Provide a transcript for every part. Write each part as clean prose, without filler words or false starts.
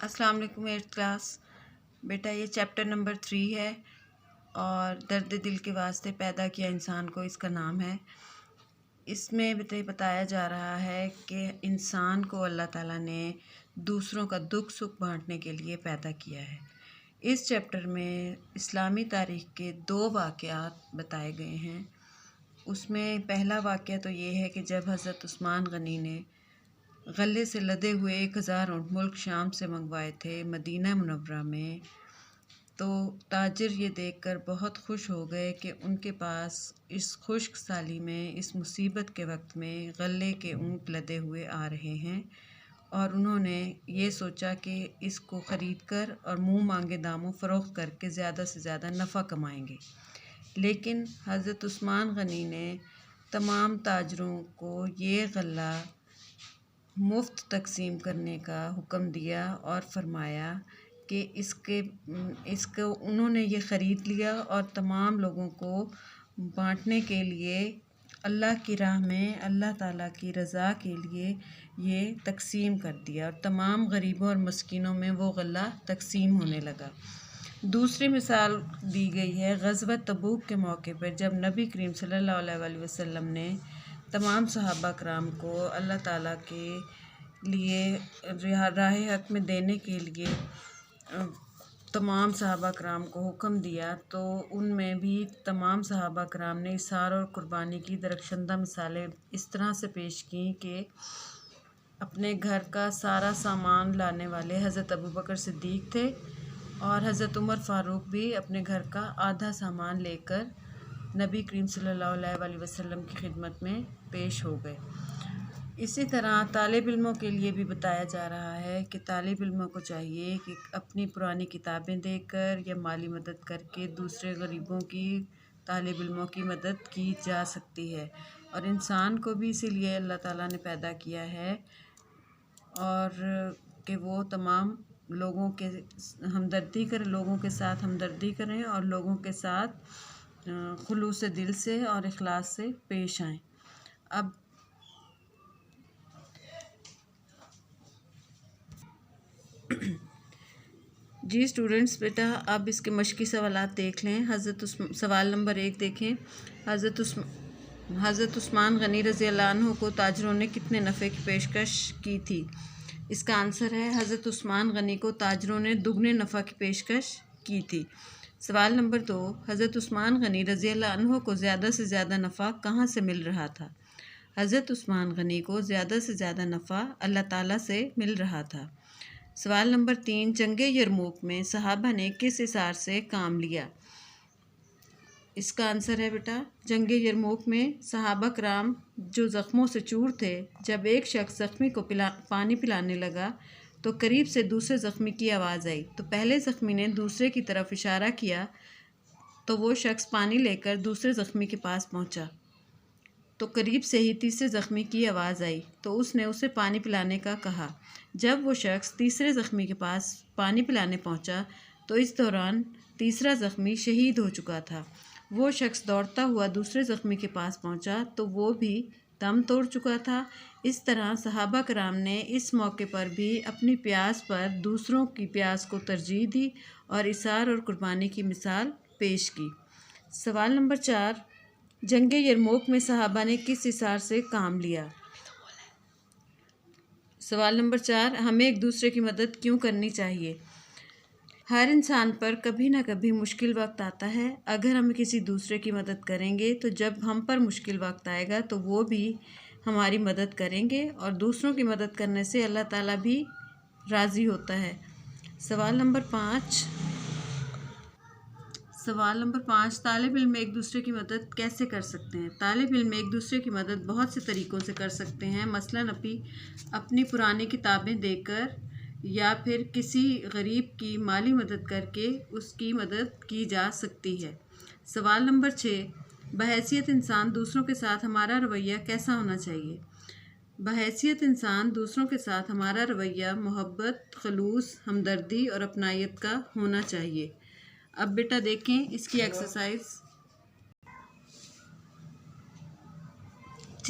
अस्सलाम वालेकुम 8th class. बेटा ये चैप्टर नंबर 3 है और दर्द दिल के वास्ते पैदा किया इंसान को इसका नाम है। इसमें बताया जा रहा है कि इंसान को अल्लाह ताला ने दूसरों का दुख सुख बांटने के लिए पैदा किया है। इस चैप्टर में इस्लामी तारीख़ के 2 वाक़यात बताए गए हैं। उसमें पहला वाक़या तो ये है कि जब हज़रत उस्मान गनी ने गले से लदे हुए 1000 ऊँट मुल्क शाम से मंगवाए थे मदीना मुनव्वरा में, तो ताजिर ये देखकर बहुत खुश हो गए कि उनके पास इस खुश्क साली में, इस मुसीबत के वक्त में गले के ऊँट लदे हुए आ रहे हैं और उन्होंने ये सोचा कि इसको ख़रीद कर और मुँह मांगे दामों फ़रोख्त करके ज़्यादा से ज़्यादा नफ़ा कमाएंगे। लेकिन हज़रत उस्मान गनी ने तमाम ताजरों को ये गल्ला मुफ्त तकसीम करने का हुक्म दिया और फरमाया कि इसको उन्होंने ये ख़रीद लिया और तमाम लोगों को बांटने के लिए अल्लाह की राह में, अल्लाह ताला की रज़ा के लिए ये तकसीम कर दिया और तमाम गरीबों और मस्कीनों में वो गल्ला तकसीम होने लगा। दूसरी मिसाल दी गई है ग़ज़वत तबूक के मौके पर, जब नबी करीम सल्लल्लाहु अलैहि वसल्लम ने तमाम सहाबा कराम को अल्लाह ताला के लिए राह हक में देने के लिए तमाम सहाबा कराम को हुक्म दिया, तो उनमें भी तमाम सहाबा कराम ने इसार और कुर्बानी की दरख्शंदा मिसालें इस तरह से पेश की कि अपने घर का सारा सामान लाने वाले हज़रत अबू बकर सिद्दीक़ थे और हज़रत उमर फ़ारूक भी अपने घर का आधा सामान लेकर नबी करीम सल्लल्लाहु अलैहि वसल्लम की खिदमत में पेश हो गए। इसी तरह तालिब इल्मों के लिए भी बताया जा रहा है कि तालिब इल्मों को चाहिए कि अपनी पुरानी किताबें देकर या माली मदद करके दूसरे गरीबों की, तालिब इल्मों की मदद की जा सकती है। और इंसान को भी इसीलिए अल्लाह ताला ने पैदा किया है और कि वो तमाम लोगों के हमदर्दी करें, लोगों के साथ हमदर्दी करें और लोगों के साथ खुलूस दिल से और इखलास से पेश आएँ। अब जी स्टूडेंट्स, बेटा अब इसके मश्की सवालात देख लें। सवाल नंबर 1 देखें। हज़रत उस्मान गनी रज़ी अल्लाह अन्हु को ताजरों ने कितने नफ़े की पेशकश की थी? इसका आंसर है हज़रत उस्मान गनी को ताजरों ने दुगने नफ़ा की पेशकश की थी। सवाल नंबर 2, हज़रत उस्मान गनी रज़ी अल्लाह अन्हु को ज़्यादा से ज़्यादा नफ़ा कहाँ से मिल रहा था? हज़रत उस्मान गनी को ज़्यादा से ज़्यादा नफ़ा अल्लाह ताला से मिल रहा था। सवाल नंबर 3, जंगे यरमूक में सहाबा ने किस हिसार से काम लिया? इसका आंसर है बेटा, जंगे यरमूक में सहाबा कराम जो ज़ख्मों से चूर थे, जब एक शख्स ज़ख्मी को पानी पिलाने लगा तो करीब से दूसरे ज़ख्मी की आवाज़ आई, तो पहले ज़ख्मी ने दूसरे की तरफ इशारा किया तो वो शख्स पानी लेकर दूसरे ज़ख्मी के पास पहुंचा, तो करीब से ही तीसरे ज़ख्मी की आवाज़ आई तो उसने उसे पानी पिलाने का कहा। जब वो शख्स तीसरे ज़ख्मी के पास पानी पिलाने पहुंचा तो इस दौरान तीसरा ज़ख्मी शहीद हो चुका था। वो शख्स दौड़ता हुआ दूसरे ज़ख्मी के पास पहुंचा तो वो भी दम तोड़ चुका था। इस तरह सहाबा कराम ने इस मौके पर भी अपनी प्यास पर दूसरों की प्यास को तरजीह दी और इसार और कुर्बानी की मिसाल पेश की। सवाल नंबर 4, जंगे यरमूक में सहाबा ने किस हिसार से काम लिया? सवाल नंबर 4, हमें एक दूसरे की मदद क्यों करनी चाहिए? हर इंसान पर कभी ना कभी मुश्किल वक्त आता है। अगर हम किसी दूसरे की मदद करेंगे तो जब हम पर मुश्किल वक्त आएगा तो वो भी हमारी मदद करेंगे और दूसरों की मदद करने से अल्लाह ताला भी राज़ी होता है। सवाल नंबर 5, तालिब इल्म एक दूसरे की मदद कैसे कर सकते हैं? तालिब इल्म एक दूसरे की मदद बहुत से तरीक़ों से कर सकते हैं। मसलन अपनी पुरानी किताबें देकर या फिर किसी गरीब की माली मदद करके उसकी मदद की जा सकती है। सवाल नंबर 6, बहैसियत इंसान दूसरों के साथ हमारा रवैया कैसा होना चाहिए? बहैसियत इंसान दूसरों के साथ हमारा रवैया मोहब्बत, खलूस, हमदर्दी और अपनायत का होना चाहिए। अब बेटा देखें इसकी एक्सरसाइज।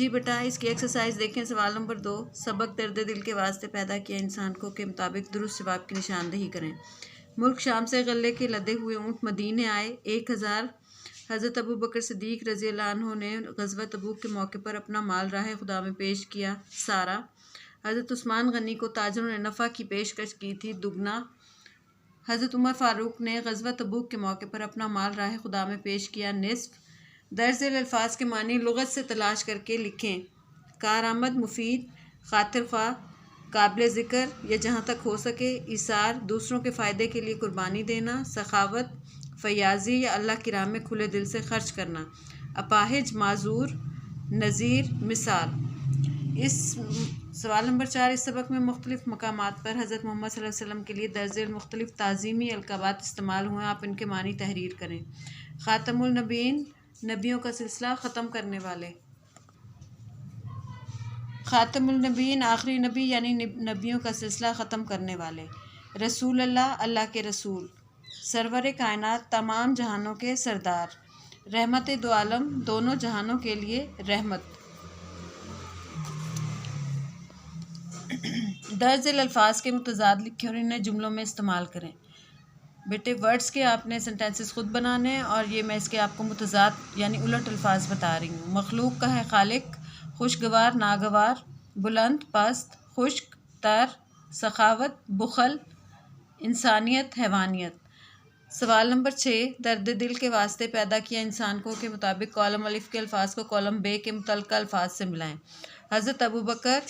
जी बेटा, इसकी एक्सरसाइज देखें। सवाल नंबर 2, सबक दर्द दिल के वास्ते पैदा किया इंसान को के मुताबिक दुरुस्त जवाब की निशानदेही करें। मुल्क शाम से गले के लदे हुए ऊँट मदीने आए। 1000 हज़रत अबू बकर सिद्दीक रज़ी अल्लाह अन्हु ने ग़ज़वा तबूक के मौके पर अपना माल राह खुदा में पेश किया। सारा हज़रत उस्मान गनी को ताजरों ने नफ़ा की पेशकश की थी। दुगना हज़रत उमर फ़ारूक ने ग़ज़वा तबूक के मौके पर अपना माल राह खुदा में पेश किया। निस्फ़ दर्ज अल्फाज के मानी लुग़त से तलाश करके लिखें। कारआमद, मुफीद, खातिर ख्वाह, काबिल ज़िक्र या जहाँ तक हो सके, इसार दूसरों के फ़ायदे के लिए कुर्बानी देना, सखावत, फयाजी या अल्लाह की राह में खुले दिल से खर्च करना, अपाहिज, माजूर, नज़ीर, मिसाल। इस सवाल नंबर 4, इस सबक में मुख्तलिफ मकामात पर हज़रत मोहम्मद सल्लल्लाहु अलैहि वसल्लम के लिए दर्ज मुख्तलिफ ताज़ीमी अलक़ाबात इस्तेमाल हुए। आप इनके मानी तहरीर करें। ख़ातमुल नबीन, नबियों का सिलसिला ख़त्म करने वाले। ख़ातमुल नबीन, आखिरी नबी यानी नबियों का सिलसिला ख़त्म करने वाले। रसूल अल्लाह, अल्लाह के रसूल। सरवर कायनात, तमाम जहानों के सरदार। रहमत दो आलम, दोनों जहानों के लिए रहमत। दर्ज अल्फाज के मुतज़ाद लिखे और इन्हें जुमलों में इस्तेमाल करें। बेटे वर्ड्स के आपने सेंटेंसेस खुद बनाने हैं और ये मैं इसके आपको मुतज़ाद यानी उलट अल्फाज बता रही हूँ। मखलूक का है खालिक, खुशगवार, नागवार, बुलंद, पस्त, खुश्क, तर, सखावत, बुखल, इंसानियत, हैवानियत। सवाल नंबर 6, दर्द दिल के वास्ते पैदा किया इंसान को के मुताबिक कॉलम अलिफ के अल्फाज को कॉलम बे के मुतल्लिक़ अल्फाज से मिलाएं। हज़रत अबू बकर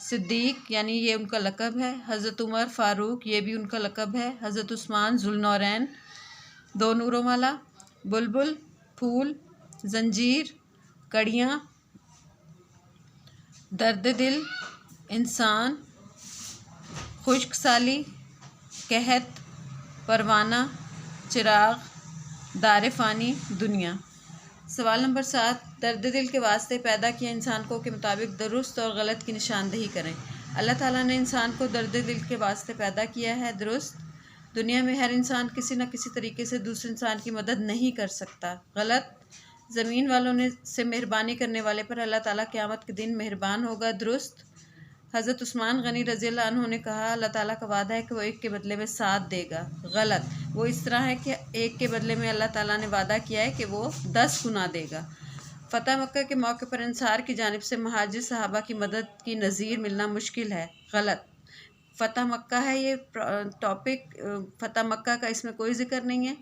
सिद्दीक यानी ये उनका लक़ब है। हज़रत उमर फ़ारूक ये भी उनका लक़ब है। हज़रत उस्मान ज़ुल्नौरैन, दो नूरों वाला। बुलबुल फूल, जंजीर कड़ियाँ। दर्द दिल इंसान, खुश्क साली, कहत, परवाना, चिराग, दार फ़ानी, दुनिया। सवाल नंबर 7, दर्द दिल के वास्ते पैदा किया इंसान को के मुताबिक दुरुस्त और गलत की निशानदेही करें। अल्लाह ताला ने इंसान को दर्द दिल के वास्ते पैदा किया है। दुरुस्त, दुनिया में हर इंसान किसी न किसी तरीके से दूसरे इंसान की मदद नहीं कर सकता। गलत, ज़मीन वालों ने से मेहरबानी करने वाले पर अल्लाह ताला क़यामत के दिन मेहरबान होगा। दुरुस्त, हज़रत उस्मान गनी रज़ी अल्लाह अन्हु ने कहा अल्लाह ताला का वादा है कि वो एक के बदले में 7 देगा। गलत, वो इस तरह है कि एक के बदले में अल्लाह ताला ने वादा किया है कि वो 10 गुना देगा। फ़तह मक्का के मौके पर अंसार की जानिब से महाजिर सहाबा की मदद की नज़ीर मिलना मुश्किल है। गलत, फ़तह मक्का है ये टॉपिक, फ़तह मक्का का इसमें कोई ज़िक्र नहीं है,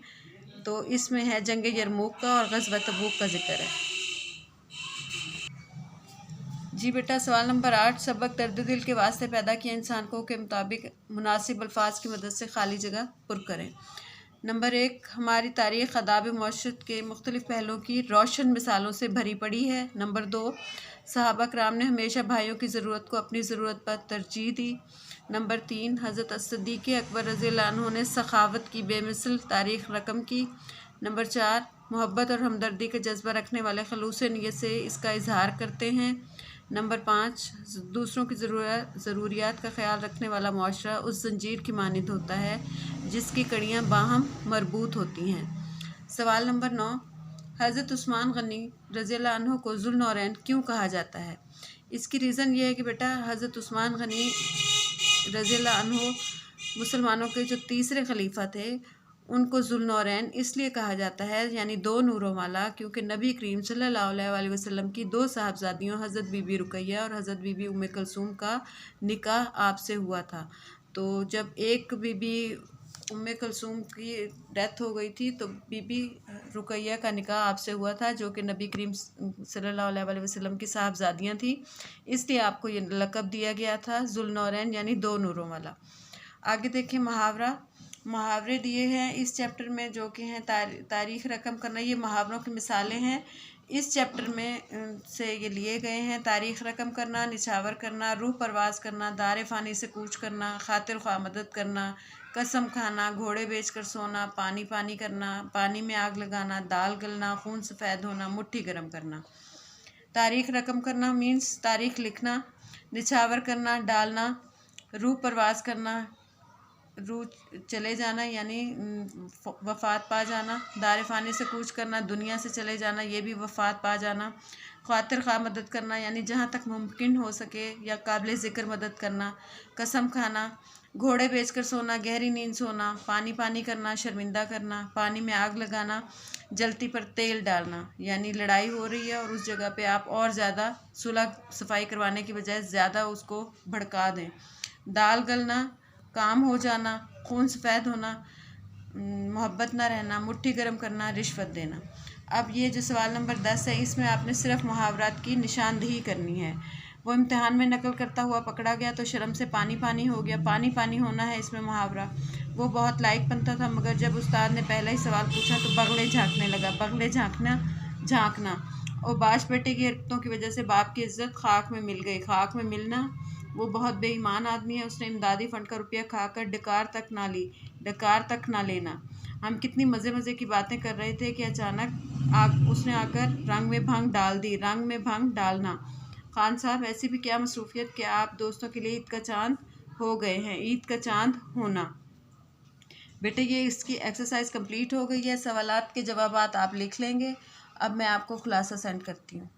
तो इसमें है जंग यरमूक का और ग़ज़वा तबूक का ज़िक्र है। जी बेटा, सवाल नंबर 8, सबक दर्द दिल के वास्ते पैदा किया इंसान को के मुताबिक मुनासिब अल्फाज की मदद से खाली जगह पुर करें। नंबर 1, हमारी तारीख़ अदाब मौशरत के मुख्तलिफ़ पहलुओं की रोशन मिसालों से भरी पड़ी है। नंबर 2, सहाबा कराम ने हमेशा भाइयों की ज़रूरत को अपनी ज़रूरत पर तरजीह दी। नंबर 3, हज़रत सिद्दीक़ अकबर रज़ी अल्लाह अन्हु ने सखावत की बेमिसल तारीख़ रकम की। नंबर 4, मोहब्बत और हमदर्दी का जज्बा रखने वाले खलूस नीयत से इसका इजहार करते हैं। नंबर 5, दूसरों की ज़रूरियात का ख्याल रखने वाला मुआशरा उस जंजीर की मानिंद होता है जिसकी कड़ियाँ बाहम मरबूत होती हैं। सवाल नंबर 9, हज़रत उस्मान गनी रज़ी अल्लाह अन्हु को ज़ुल्नौरैन क्यों कहा जाता है? इसकी रीज़न ये है कि बेटा हज़रत उस्मान गनी रज़ी अल्लाह अन्हु मुसलमानों के जो तीसरे खलीफा थे उनको ज़ुल्नौरैन इसलिए कहा जाता है यानी 2 नूरों वाला, क्योंकि नबी करीम सल्लल्लाहु अलैहि वसल्लम की 2 साहबजादियों हज़रत बीबी रुकैया और हज़रत बीबी उम्मे कुलसूम का निकाह आपसे हुआ था। तो जब एक बीबी उम्मे कुलसूम की डेथ हो गई थी तो बीबी रुकैया का निकाह आपसे हुआ था, जो कि नबी करीम सल्लल्लाहु अलैहि वसल्लम की साहबजादियाँ थी। इसलिए आपको ये लक़ब दिया गया था ज़ुल्नौरैन यानी 2 नूरों वाला। आगे देखें, मुहावरे दिए हैं इस चैप्टर में जो कि हैं तारीख़ रकम करना। ये मुहावरों की मिसालें हैं इस चैप्टर में से ये लिए गए हैं। तारीख़ रकम करना, निछावर करना, रूह परवाज़ करना, दार फ़ानी से कूच करना, खातिर ख्वाह मदद करना, कसम खाना, घोड़े बेच कर सोना, पानी पानी करना, पानी में आग लगाना, दाल गलना, खून सफ़ेद होना, मुट्ठी गर्म करना। तारीख़ रकम करना मीन्स तारीख़ लिखना, निछावर करना डालना, रूह परवाज़ करना रूह चले जाना यानी वफ़ात पा जाना, दार फ़ानी से कूच करना, दुनिया से चले जाना, ये भी वफ़ात पा जाना। ख़ातिर ख़्वाह मदद करना यानी जहाँ तक मुमकिन हो सके या काबिल ज़िक्र मदद करना। कसम खाना, घोड़े बेचकर सोना, गहरी नींद सोना, पानी पानी करना, शर्मिंदा करना, पानी में आग लगाना, जलती पर तेल डालना यानी लड़ाई हो रही है और उस जगह पे आप और ज़्यादा सुलह सफाई करवाने की बजाय ज़्यादा उसको भड़का दें। दाल गलना, काम हो जाना, खून सफ़ेद होना, मोहब्बत ना रहना, मुट्ठी गर्म करना, रिश्वत देना। अब ये जो सवाल नंबर 10 है, इसमें आपने सिर्फ मुहावरात की निशानदेही करनी है। वो इम्तिहान में नकल करता हुआ पकड़ा गया तो शर्म से पानी पानी हो गया। पानी पानी होना है इसमें मुहावरा। वो बहुत लायक बनता था मगर जब उस्ताद ने पहला ही सवाल पूछा तो बगले झाँकने लगा। बगले झाँकना और बाश बेटे की हरकतों की वजह से बाप की इज्जत खाक में मिल गई। खाक में मिलना, वो बहुत बेईमान आदमी है, उसने इमदादी फंड का रुपया खाकर डकार तक ना ली, डकार तक ना लेना। हम कितनी मज़े मज़े की बातें कर रहे थे कि अचानक उसने आकर रंग में भंग डाल दी। रंग में भंग डालना। खान साहब, ऐसी भी क्या मसरूफियत कि आप दोस्तों के लिए ईद का चांद हो गए हैं। ईद का चांद होना। बेटे ये इसकी एक्सरसाइज कंप्लीट हो गई है। सवालात के जवाबात आप लिख लेंगे। अब मैं आपको खुलासा सेंड करती हूँ।